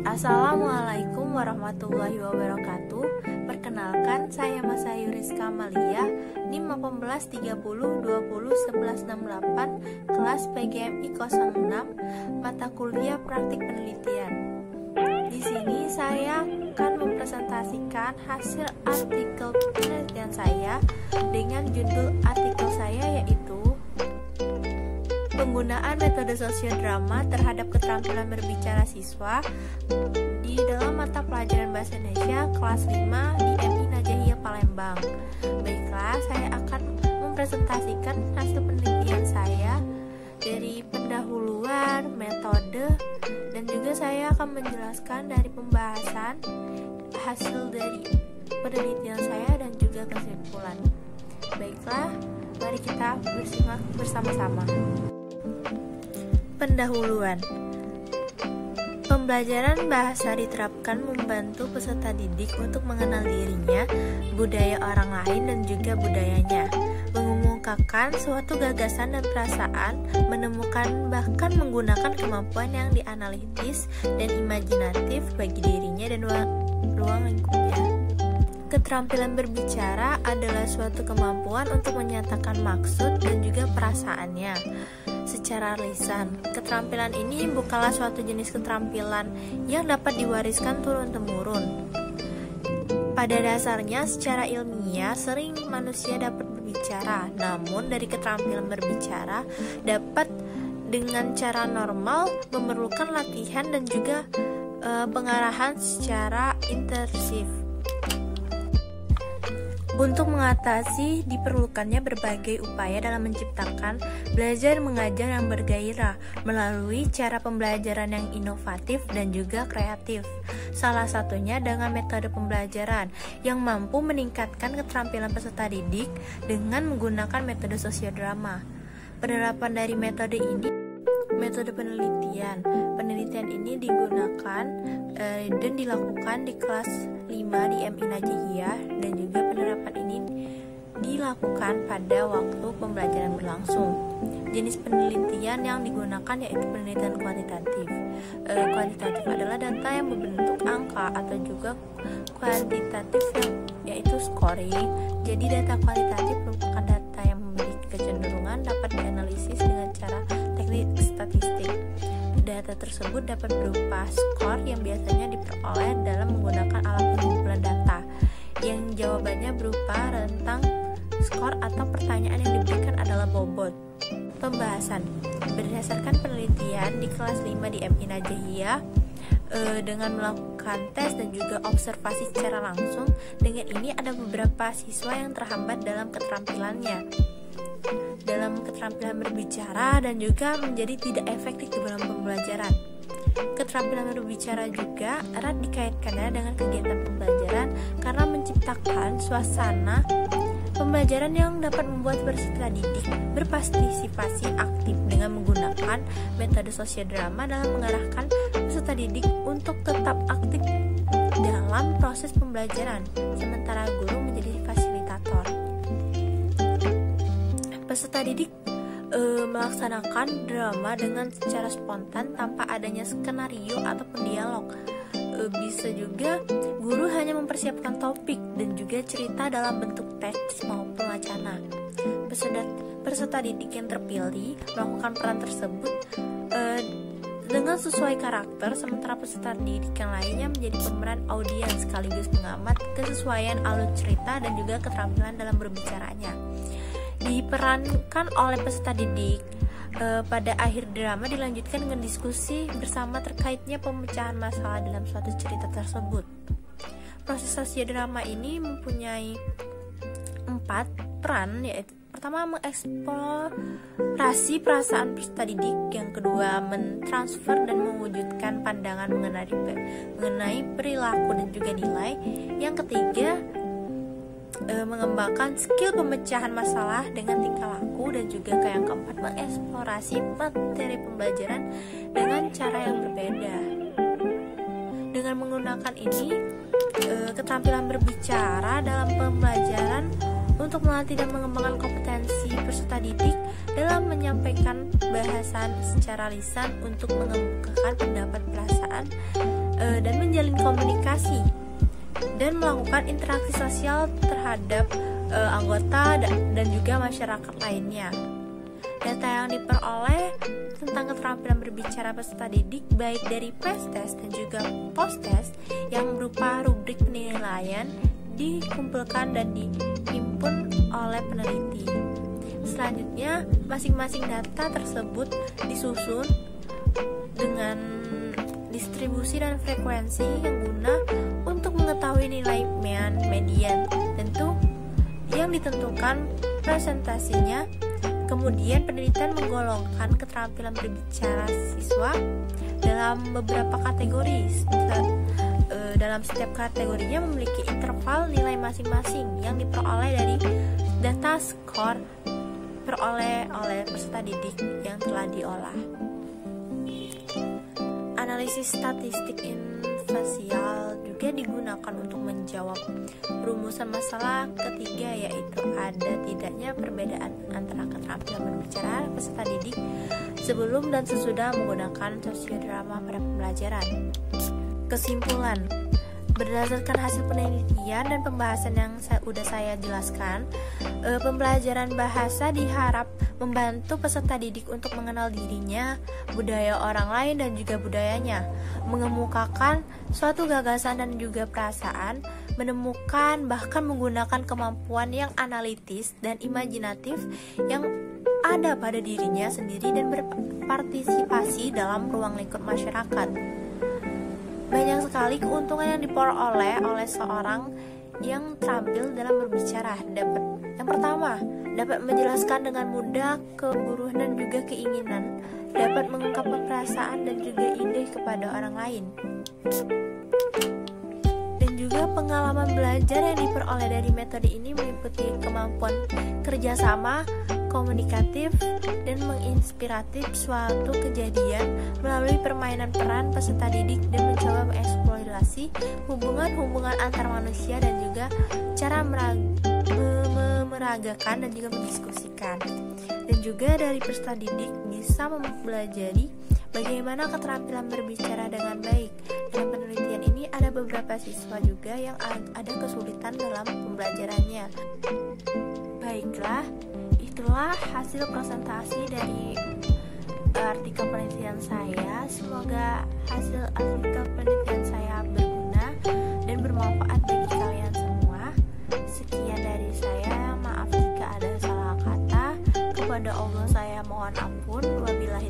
Assalamualaikum warahmatullahi wabarakatuh. Perkenalkan, saya Masayu Rizka Malia, NIM 1830201168, kelas PGMI 06, mata kuliah praktik penelitian. Di sini saya akan mempresentasikan hasil artikel penelitian saya dengan judul artikel saya yaitu penggunaan metode sosiodrama terhadap keterampilan berbicara siswa di dalam mata pelajaran Bahasa Indonesia kelas 5 di MI Najahiyah Palembang. Baiklah, saya akan mempresentasikan hasil penelitian saya dari pendahuluan, metode, dan juga saya akan menjelaskan dari pembahasan hasil dari penelitian saya dan juga kesimpulan. Baiklah, mari kita bersimak bersama-sama. Pendahuluan. Pembelajaran bahasa diterapkan membantu peserta didik untuk mengenal dirinya, budaya orang lain, dan juga budayanya, mengumumkakan suatu gagasan dan perasaan, menemukan bahkan menggunakan kemampuan yang dianalitis dan imajinatif bagi dirinya dan ruang lingkupnya. Keterampilan berbicara adalah suatu kemampuan untuk menyatakan maksud dan juga perasaannya secara lisan. Keterampilan ini bukanlah suatu jenis keterampilan yang dapat diwariskan turun-temurun. Pada dasarnya, secara ilmiah, sering manusia dapat berbicara, namun dari keterampilan berbicara dapat dengan cara normal memerlukan latihan dan juga pengarahan secara intensif. Untuk mengatasi diperlukannya berbagai upaya dalam menciptakan belajar mengajar yang bergairah melalui cara pembelajaran yang inovatif dan juga kreatif. Salah satunya dengan metode pembelajaran yang mampu meningkatkan keterampilan peserta didik dengan menggunakan metode sosiodrama. Penerapan dari metode ini, metode penelitian. Penelitian ini digunakan dan dilakukan di kelas 5 di MI Najahiyah, dan juga penerapan ini dilakukan pada waktu pembelajaran berlangsung. Jenis penelitian yang digunakan yaitu penelitian kuantitatif. Kuantitatif adalah data yang berbentuk angka, atau juga kuantitatif yaitu scoring. Jadi data kualitatif merupakan data yang memiliki kecenderungan dapat dianalisis dengan cara teknik statistik. Data tersebut dapat berupa skor yang biasanya diperoleh dalam menggunakan alat pengumpulan data, yang jawabannya berupa rentang skor atau pertanyaan yang diberikan adalah bobot. Pembahasan berdasarkan penelitian di kelas 5 di MI Najahiyah dengan melakukan tes dan juga observasi secara langsung. Dengan ini ada beberapa siswa yang terhambat dalam keterampilannya dalam keterampilan berbicara dan juga menjadi tidak efektif dalam pembelajaran. Keterampilan berbicara juga erat dikaitkannya dengan kegiatan pembelajaran karena menciptakan suasana pembelajaran yang dapat membuat peserta didik berpartisipasi aktif dengan menggunakan metode sosiodrama dalam mengarahkan peserta didik untuk tetap aktif dalam proses pembelajaran, sementara guru menjadi fasilitator. Peserta didik melaksanakan drama dengan secara spontan tanpa adanya skenario ataupun dialog. Bisa juga guru hanya mempersiapkan topik dan juga cerita dalam bentuk teks maupun wacana. Peserta didik yang terpilih melakukan peran tersebut dengan sesuai karakter, sementara peserta didik yang lainnya menjadi pemeran audiens sekaligus pengamat kesesuaian alur cerita dan juga keterampilan dalam berbicaranya. Diperankan oleh peserta didik. Pada akhir drama dilanjutkan dengan diskusi bersama terkaitnya pemecahan masalah dalam suatu cerita tersebut. Proses sosiodrama ini mempunyai 4 peran, yaitu pertama mengeksplorasi perasaan peserta didik, yang kedua mentransfer dan mewujudkan pandangan mengenai perilaku dan juga nilai, yang ketiga mengembangkan skill pemecahan masalah dengan tingkah laku, dan juga yang keempat mengeksplorasi materi pembelajaran dengan cara yang berbeda. Dengan menggunakan ini, keterampilan berbicara dalam pembelajaran untuk melatih dan mengembangkan kompetensi peserta didik dalam menyampaikan bahasan secara lisan untuk mengemukakan pendapat, perasaan, dan menjalin komunikasi dan melakukan interaksi sosial terhadap anggota dan juga masyarakat lainnya. Data yang diperoleh tentang keterampilan berbicara peserta didik baik dari pre-test dan juga post-test yang berupa rubrik penilaian dikumpulkan dan dihimpun oleh peneliti. Selanjutnya, masing-masing data tersebut disusun dengan distribusi dan frekuensi yang guna untuk mengetahui nilai median tentu yang ditentukan presentasinya. Kemudian penelitian menggolongkan keterampilan berbicara siswa dalam beberapa kategori. Dalam setiap kategorinya memiliki interval nilai masing-masing yang diperoleh dari data skor peroleh oleh peserta didik yang telah diolah. Analisis statistik invasial juga digunakan untuk menjawab rumusan masalah ketiga, yaitu ada tidaknya perbedaan antara keterampilan berbicara peserta didik sebelum dan sesudah menggunakan sosiodrama pada pembelajaran. Kesimpulan, berdasarkan hasil penelitian dan pembahasan yang sudah saya jelaskan, pembelajaran bahasa diharap membantu peserta didik untuk mengenal dirinya, budaya orang lain dan juga budayanya, mengemukakan suatu gagasan dan juga perasaan, menemukan bahkan menggunakan kemampuan yang analitis dan imajinatif yang ada pada dirinya sendiri dan berpartisipasi dalam ruang lingkup masyarakat. Banyak sekali keuntungan yang diperoleh oleh seorang yang terampil dalam berbicara. Yang pertama, dapat menjelaskan dengan mudah keburuhan dan juga keinginan, dapat mengungkapkan perasaan dan juga ide kepada orang lain. Dan juga pengalaman belajar yang diperoleh dari metode ini meliputi kemampuan kerjasama, komunikatif, dan menginspiratif suatu kejadian melalui permainan peran peserta didik dan mencoba mengeksplorasi hubungan-hubungan antar manusia dan juga cara meragakan dan juga mendiskusikan. Dan juga dari peserta didik bisa mempelajari bagaimana keterampilan berbicara dengan baik. Dalam penelitian ini ada beberapa siswa juga yang ada kesulitan dalam pembelajarannya. Baiklah, itulah hasil presentasi dari artikel penelitian saya. Semoga hasil artikel penelitian saya berguna dan bermanfaat bagi kalian semua. Sekian dari saya, maaf jika ada salah kata. Kepada Allah saya mohon ampun. Wabillahi